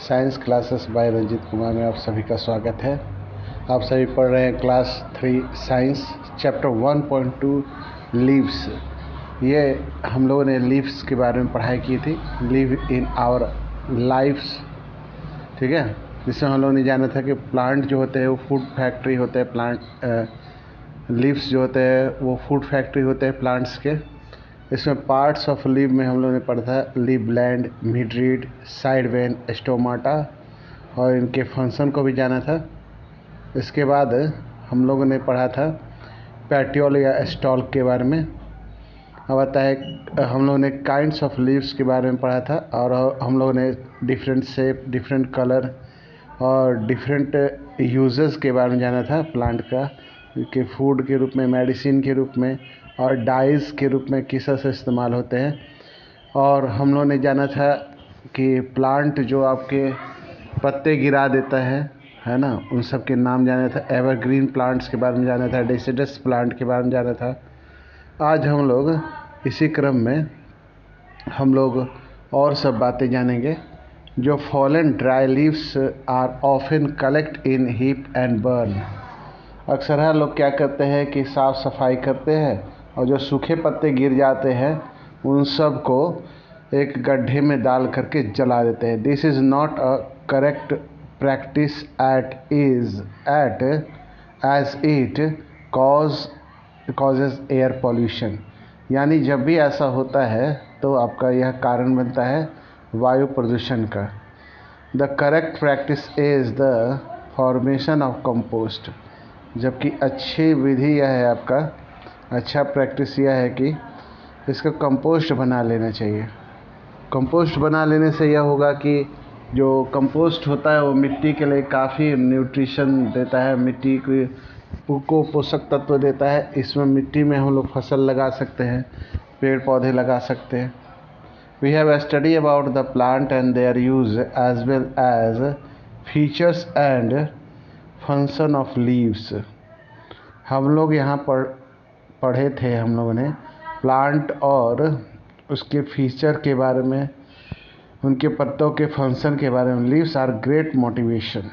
Science classes by Ranjit Kumar में आप सभी का स्वागत है। आप सभी पढ़ रहे हैं क्लास 3 साइंस चैप्टर 1.2 लीव्स। ये हम लोगों ने लीव्स के बारे में पढ़ाई की थी, लिव इन आवर लाइफ्स, ठीक है। जिसमें हम लोगों ने जाना था कि प्लांट जो होते हैं वो फूड फैक्ट्री होते हैं, प्लांट लीव्स जो होते हैं वो फूड फैक्ट्री होते हैं प्लांट्स के। इसमें पार्ट्स ऑफ लीव में हम लोगों ने पढ़ा था leaf gland, midrib, side vein, stomata और इनके फंक्शन को भी जाना था। इसके बाद हम लोगों ने पढ़ा था पैट्योल या स्टॉल्क के बारे में। अब आता है हम लोगों ने काइंड्स ऑफ लीव्स के बारे में पढ़ा था और हम लोगों ने डिफरेंट शेप, डिफरेंट कलर और डिफरेंट यूजेस के बारे में जाना था प्लांट का, कि फूड के रूप में, मेडिसिन के रूप में और डाइज के रूप में किस से इस्तेमाल होते हैं। और हम लोगों ने जाना था कि प्लांट जो आपके पत्ते गिरा देता है ना, उन सब के नाम जाना था। एवरग्रीन प्लांट्स के बारे में जाना था, डेसिडस प्लांट के बारे में जाना था। आज हम लोग इसी क्रम में हम लोग और सब बातें जानेंगे। जो fallen dry leaves are often collect in heap and burn. अक्सर हर लोग क्या करते हैं कि साफ़ सफाई करते हैं और जो सूखे पत्ते गिर जाते हैं उन सब को एक गड्ढे में डाल करके जला देते हैं। This is not a correct practice at as it causes air pollution. यानी जब भी ऐसा होता है तो आपका यह कारण बनता है वायु प्रदूषण का। The correct practice is the formation of compost. जबकि अच्छी विधि यह है, आपका अच्छा प्रैक्टिस यह है कि इसका कंपोस्ट बना लेना चाहिए। कंपोस्ट बना लेने से यह होगा कि जो कंपोस्ट होता है वो मिट्टी के लिए काफ़ी न्यूट्रिशन देता है, मिट्टी को पोषक तत्व देता है। इसमें मिट्टी में हम लोग फसल लगा सकते हैं, पेड़ पौधे लगा सकते हैं। We have study about the plant and their use as well as features and function of leaves. हम लोग यहाँ पर पढ़े थे, हम लोगों ने प्लांट और उसके फीचर के बारे में, उनके पत्तों के फंक्शन के बारे में। Leaves are great motivation.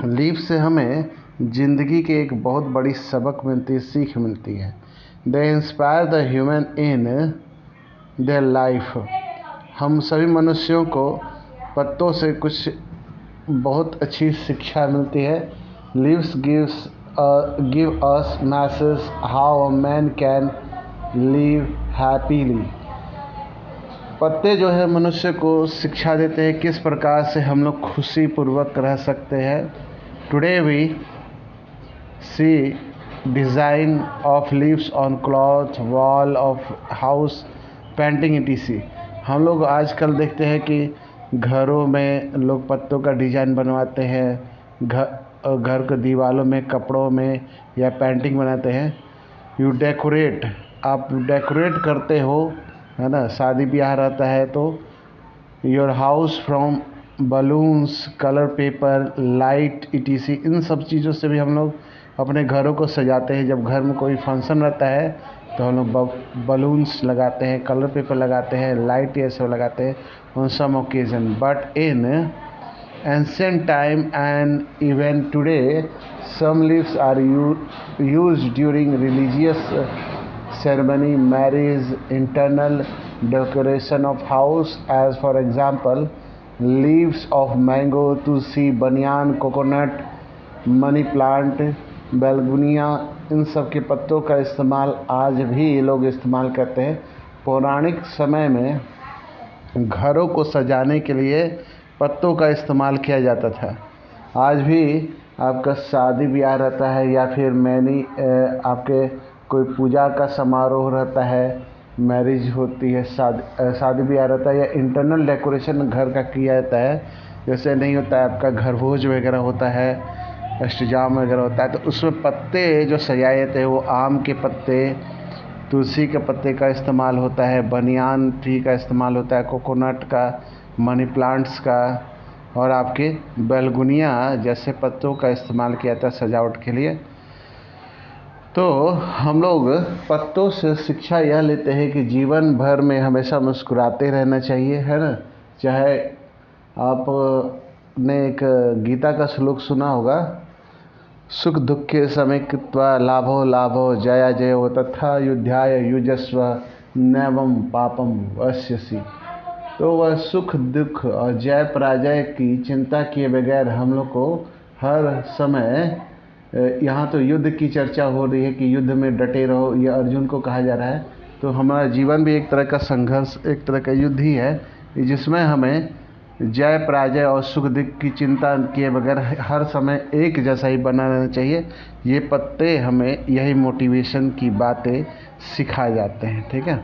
Leaves से हमें ज़िंदगी के एक बहुत बड़ी सबक मिलती है, सीख मिलती है। They inspire the human in their life. हम सभी मनुष्यों को पत्तों से कुछ बहुत अच्छी शिक्षा मिलती है। Leaves give us messages how a man can live happily। पत्ते जो है मनुष्य को शिक्षा देते हैं किस प्रकार से हम लोग खुशी पूर्वक रह सकते हैं। Today we see design of leaves on cloth, wall of house, painting etc। हम लोग आजकल देखते हैं कि घरों में लोग पत्तों का डिज़ाइन बनवाते हैं, घर के दीवारों में, कपड़ों में या पेंटिंग बनाते हैं। यू डेकोरेट, आप डेकोरेट करते हो, है ना। शादी ब्याह रहता है तो your house from balloons, colour paper, light etc। इन सब चीज़ों से भी हम लोग अपने घरों को सजाते हैं। जब घर में कोई फंक्शन रहता है तो हम लोग बलून्स लगाते हैं, कलर पेपर लगाते हैं, लाइट ये सब लगाते हैं on some occasion. But in ancient time and even today, some leaves are used during religious ceremony, marriage, internal decoration of house, as for example leaves of mango, tulsi, banyan, coconut, money plant, बेलगुनिया। इन सब के पत्तों का इस्तेमाल आज भी लोग इस्तेमाल करते हैं। पौराणिक समय में घरों को सजाने के लिए पत्तों का इस्तेमाल किया जाता था। आज भी आपका शादी ब्याह रहता है या फिर आपके कोई पूजा का समारोह रहता है, मैरिज होती है, शादी ब्याह रहता है या इंटरनल डेकोरेशन घर का किया जाता है। जैसे नहीं होता है आपका घर भोज वगैरह होता है, अष्टजाम वगैरह होता है, तो उसमें पत्ते जो सजाए जाते हैं वो आम के पत्ते, तुलसी के पत्ते का इस्तेमाल होता है, बनियान ट्री का इस्तेमाल होता है, कोकोनट का, मनी प्लांट्स का और आपके बेलगुनिया जैसे पत्तों का इस्तेमाल किया जाता है सजावट के लिए। तो हम लोग पत्तों से शिक्षा यह लेते हैं कि जीवन भर में हमेशा मुस्कुराते रहना चाहिए, है ना। चाहे आपने एक गीता का श्लोक सुना होगा, सुख दुखे समेकित्वा लाभो लाभो जया जयो तथा युद्धाय युजस्व नैवं पापम वश्यसि। तो वह सुख दुख और जय पराजय की चिंता किए बगैर हम लोग को हर समय, यहाँ तो युद्ध की चर्चा हो रही है कि युद्ध में डटे रहो, ये अर्जुन को कहा जा रहा है। तो हमारा जीवन भी एक तरह का संघर्ष, एक तरह का युद्ध ही है, जिसमें हमें जय पराजय और सुख दुख की चिंता किए बगैर हर समय एक जैसा ही बना रहना चाहिए। ये पत्ते हमें यही मोटिवेशन की बातें सिखाए जाते हैं। ठीक है,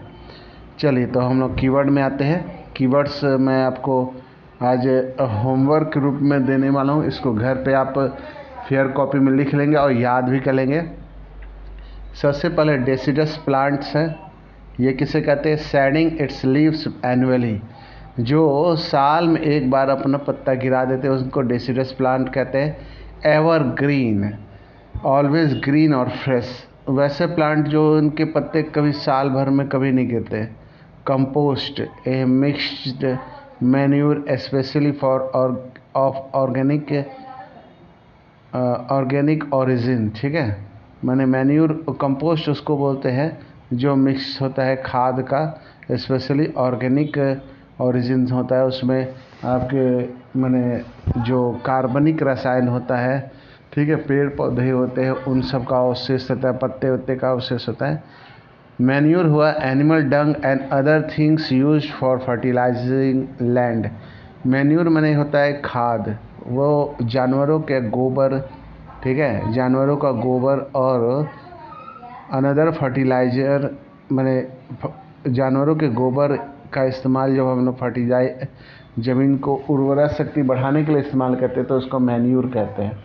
चलिए तो हम लोग कीवर्ड में आते हैं। कीवर्ड्स मैं आपको आज होमवर्क के रूप में देने वाला हूँ। इसको घर पे आप फेयर कॉपी में लिख लेंगे और याद भी कर लेंगे। सबसे पहले डेसिडस प्लांट्स है। ये किसे कहते हैं? शेडिंग इट्स लीव्स एनुअली, जो साल में एक बार अपना पत्ता गिरा देते हैं उसको डेसिडस प्लांट कहते हैं। एवर ग्रीन, ऑलवेज ग्रीन और फ्रेश, वैसे प्लांट जो उनके पत्ते कभी साल भर में कभी नहीं गिरते। Compost, A mixed manure specially for of organic origin. ठीक है, माने मैन्यूर कंपोस्ट उसको बोलते हैं जो मिक्स होता है खाद का, स्पेशली ऑर्गेनिक ओरिजिन होता है। उसमें आपके माने जो कार्बनिक रसायन होता है, ठीक है, पेड़ पौधे होते हैं उन सब का अवशेष होता है, पत्ते वत्ते का अवशेष होता है। मैन्यूर हुआ animal Dang and other things used for fertilising land. Manure माने होता है खाद, वो जानवरों के गोबर, ठीक है, जानवरों का गोबर और अनदर फर्टिलाइजर माने जानवरों के गोबर का इस्तेमाल जब हम लोग फर्टिलाइज ज़मीन को उर्वरा शक्ति बढ़ाने के लिए इस्तेमाल करते हैं तो उसको मैन्यूर कहते हैं।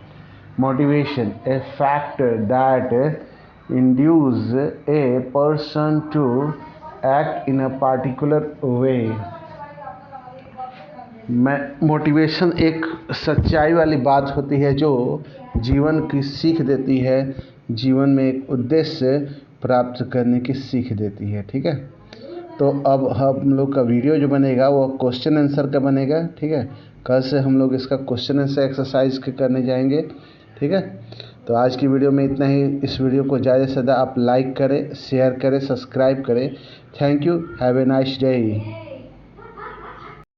Motivation, a factor that induce a person to act in a particular way. Motivation एक सच्चाई वाली बात होती है जो जीवन की सीख देती है, जीवन में एक उद्देश्य प्राप्त करने की सीख देती है। ठीक है, तो अब हम लोग का वीडियो जो बनेगा वो क्वेश्चन आंसर का बनेगा। ठीक है, कल से हम लोग इसका क्वेश्चन आंसर एक्सरसाइज करने जाएंगे। ठीक है, तो आज की वीडियो में इतना ही। इस वीडियो को ज़्यादा से ज़्यादा आप लाइक करें, शेयर करें, सब्सक्राइब करें। Thank you, have a nice day.